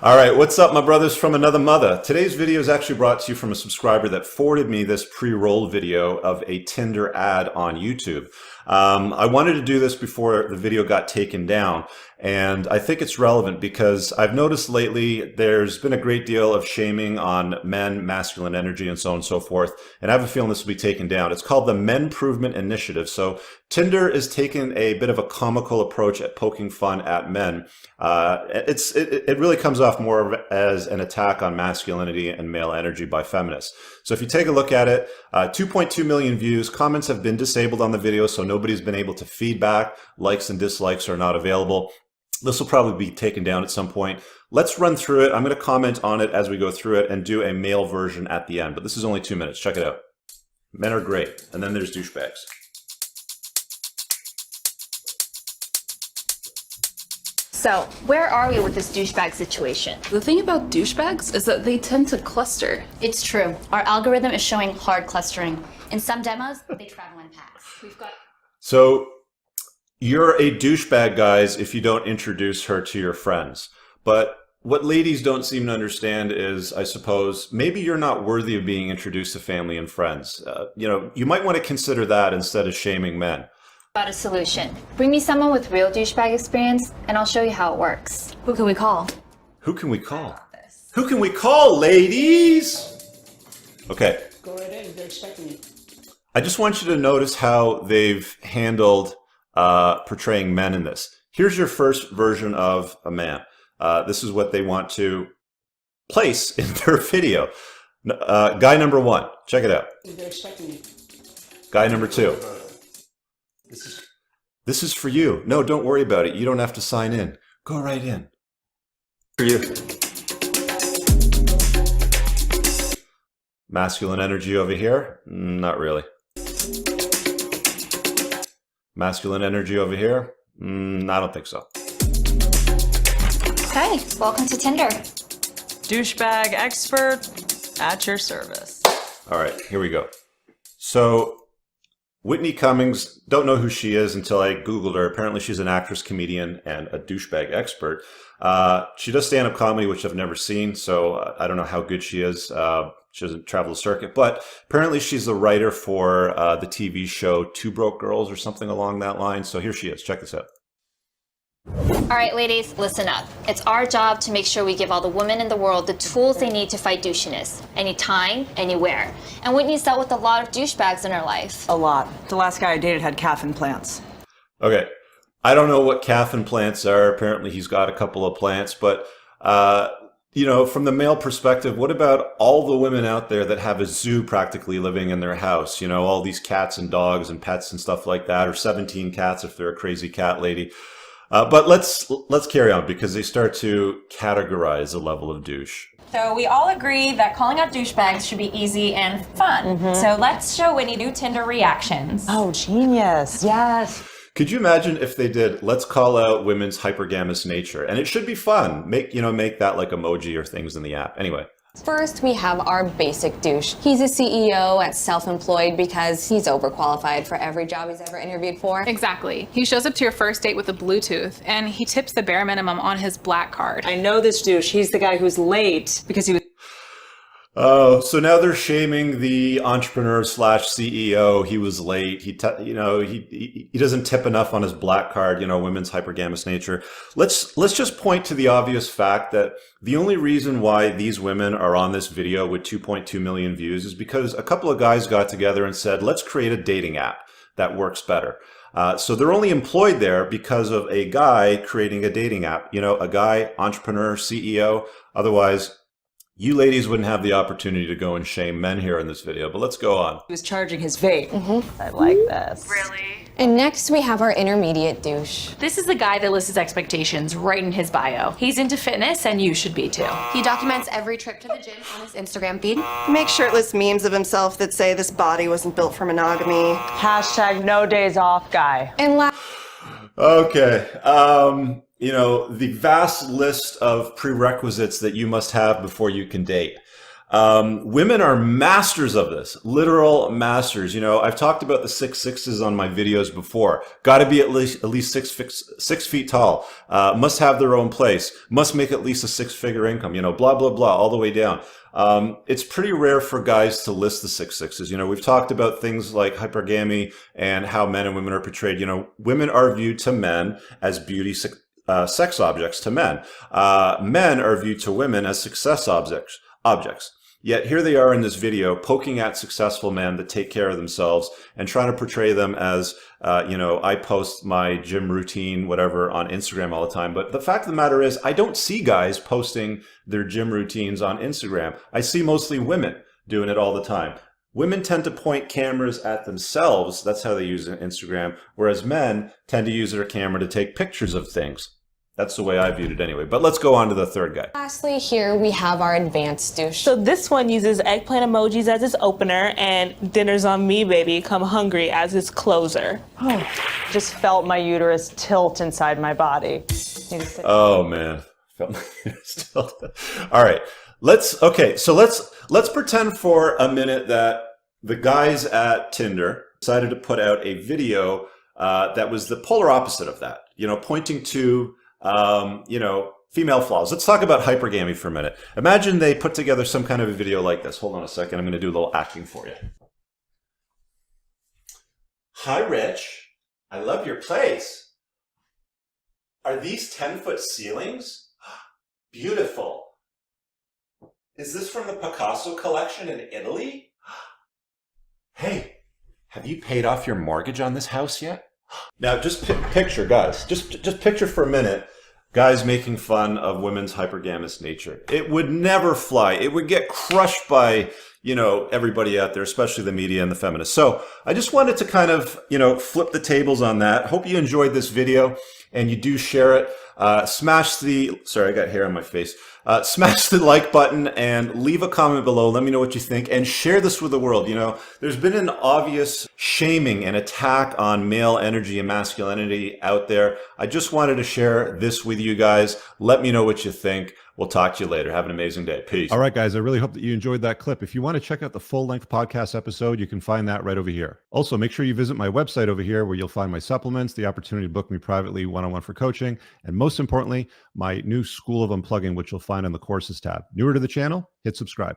All right, what's up, my brothers from another mother? Today's video is actually brought to you from a subscriber that forwarded me this pre-roll video of a Tinder ad on YouTube. I wanted to do this before the video got taken down, and I think it's relevant because I've noticed lately there's been a great deal of shaming on men, masculine energy, and so on and so forth, and I have a feeling this will be taken down. It's called the Manprovement Initiative. So Tinder is taking a bit of a comical approach at poking fun at men. It really comes off more as an attack on masculinity and male energy by feminists. So if you take a look at it, 2.2 million views, comments have been disabled on the video, so nobody's been able to feedback. Likes and dislikes are not available. This will probably be taken down at some point. Let's run through it. I'm going to comment on it as we go through it and do a male version at the end, but this is only 2 minutes. Check it out. Men are great. And then there's douchebags. So, where are we with this douchebag situation? The thing about douchebags is that they tend to cluster. It's true. Our algorithm is showing hard clustering. In some demos, they travel in packs. So, you're a douchebag, guys, if you don't introduce her to your friends. But what ladies don't seem to understand is, I suppose, maybe you're not worthy of being introduced to family and friends. You might want to consider that instead of shaming men. Got a solution. Bring me someone with real douchebag experience, and I'll show you how it works. Who can we call? Who can we call? Who can we call, ladies? Okay. Go right in. They're expecting you. I just want you to notice how they've handled portraying men in this. Here's your first version of a man. This is what they want to place in their video. Guy number one, check it out. They're expecting you. Guy number two. This is for you. No, don't worry about it. You don't have to sign in. Go right in. For you. Masculine energy over here? Not really. Masculine energy over here? I don't think so. Hey, welcome to Tinder. Douchebag expert at your service. All right, here we go. So, Whitney Cummings, don't know who she is until I Googled her. Apparently she's an actress, comedian, and a douchebag expert. She does stand-up comedy, which I've never seen, so I don't know how good she is. She doesn't travel the circuit, but apparently she's the writer for the TV show Two Broke Girls or something along that line. So here she is. Check this out. All right, ladies, listen up. It's our job to make sure we give all the women in the world the tools they need to fight douchiness. Anytime, anywhere. And Whitney's dealt with a lot of douchebags in her life. A lot. The last guy I dated had calf implants. Okay. I don't know what calf implants are. Apparently he's got a couple of plants, but from the male perspective, what about all the women out there that have a zoo practically living in their house? All these cats and dogs and pets and stuff like that, or 17 cats if they're a crazy cat lady. But let's carry on because they start to categorize a level of douche. So we all agree that calling out douchebags should be easy and fun. So let's show Whitney new Tinder reactions. Oh, genius. Yes. Could you imagine if they did, let's call out women's hypergamous nature? And it should be fun. Make that like emoji or things in the app. Anyway. First, we have our basic douche. He's a CEO at Self-Employed because he's overqualified for every job he's ever interviewed for. Exactly. He shows up to your first date with a Bluetooth, and he tips the bare minimum on his black card. I know this douche. He's the guy who's late because he was... Oh, so now they're shaming the entrepreneur / CEO. He was late. He doesn't tip enough on his black card, women's hypergamous nature. Let's just point to the obvious fact that the only reason why these women are on this video with 2.2 million views is because a couple of guys got together and said, let's create a dating app that works better. So they're only employed there because of a guy creating a dating app, a guy, entrepreneur, CEO. Otherwise, you ladies wouldn't have the opportunity to go and shame men here in this video, but let's go on. He was charging his vape. I like this. Really? And next, we have our intermediate douche. This is the guy that lists his expectations right in his bio. He's into fitness and you should be too. He documents every trip to the gym on his Instagram feed. Make shirtless memes of himself that say this body wasn't built for monogamy. Hashtag no days off guy. And Okay. The vast list of prerequisites that you must have before you can date. Women are masters of this, literal masters. You know, I've talked about the 6'6" on my videos before. Got to be at least 6 feet tall. Must have their own place. Must make at least a 6-figure income. You know, blah blah blah, all the way down. It's pretty rare for guys to list the 6'6". You know, we've talked about things like hypergamy and how men and women are portrayed. You know, women are viewed to men as beauty sex objects to men. Men are viewed to women as success objects. Yet here they are in this video poking at successful men that take care of themselves and trying to portray them as, you know, I post my gym routine, whatever, on Instagram all the time. But the fact of the matter is, I don't see guys posting their gym routines on Instagram. I see mostly women doing it all the time. Women tend to point cameras at themselves. That's how they use Instagram. Whereas men tend to use their camera to take pictures of things. That's the way I viewed it anyway. But let's go on to the third guy. Lastly, here we have our advanced douche. So this one uses eggplant emojis as its opener and dinner's on me, baby, come hungry as its closer. Just felt my uterus tilt inside my body. Oh man, felt my uterus tilt. All right, let's pretend for a minute that the guys at Tinder decided to put out a video that was the polar opposite of that. You know, pointing to you know, female flaws. Let's talk about hypergamy for a minute. Imagine they put together some kind of a video like this. Hold on a second. I'm going to do a little acting for you. Hi, Rich. I love your place. Are these 10-foot ceilings? Beautiful. Is this from the Picasso collection in Italy? Hey, have you paid off your mortgage on this house yet? Now, just picture, guys, just picture for a minute, guys making fun of women's hypergamous nature. It would never fly. It would get crushed by, you know, everybody out there, especially the media and the feminists. So I just wanted to kind of, you know, flip the tables on that. Hope you enjoyed this video and you do share it. Smash the, sorry, I got hair on my face. Smash the like button and leave a comment below. Let me know what you think and share this with the world. You know, there's been an obvious shaming and attack on male energy and masculinity out there. I just wanted to share this with you guys. Let me know what you think. We'll talk to you later. Have an amazing day. Peace. All right, guys, I really hope that you enjoyed that clip. If you want to check out the full-length podcast episode, you can find that right over here. Also, make sure you visit my website over here where you'll find my supplements, the opportunity to book me privately one-on-one for coaching, and most importantly, my new School of Unplugging, which you'll find on the courses tab. Newer to the channel? Hit subscribe.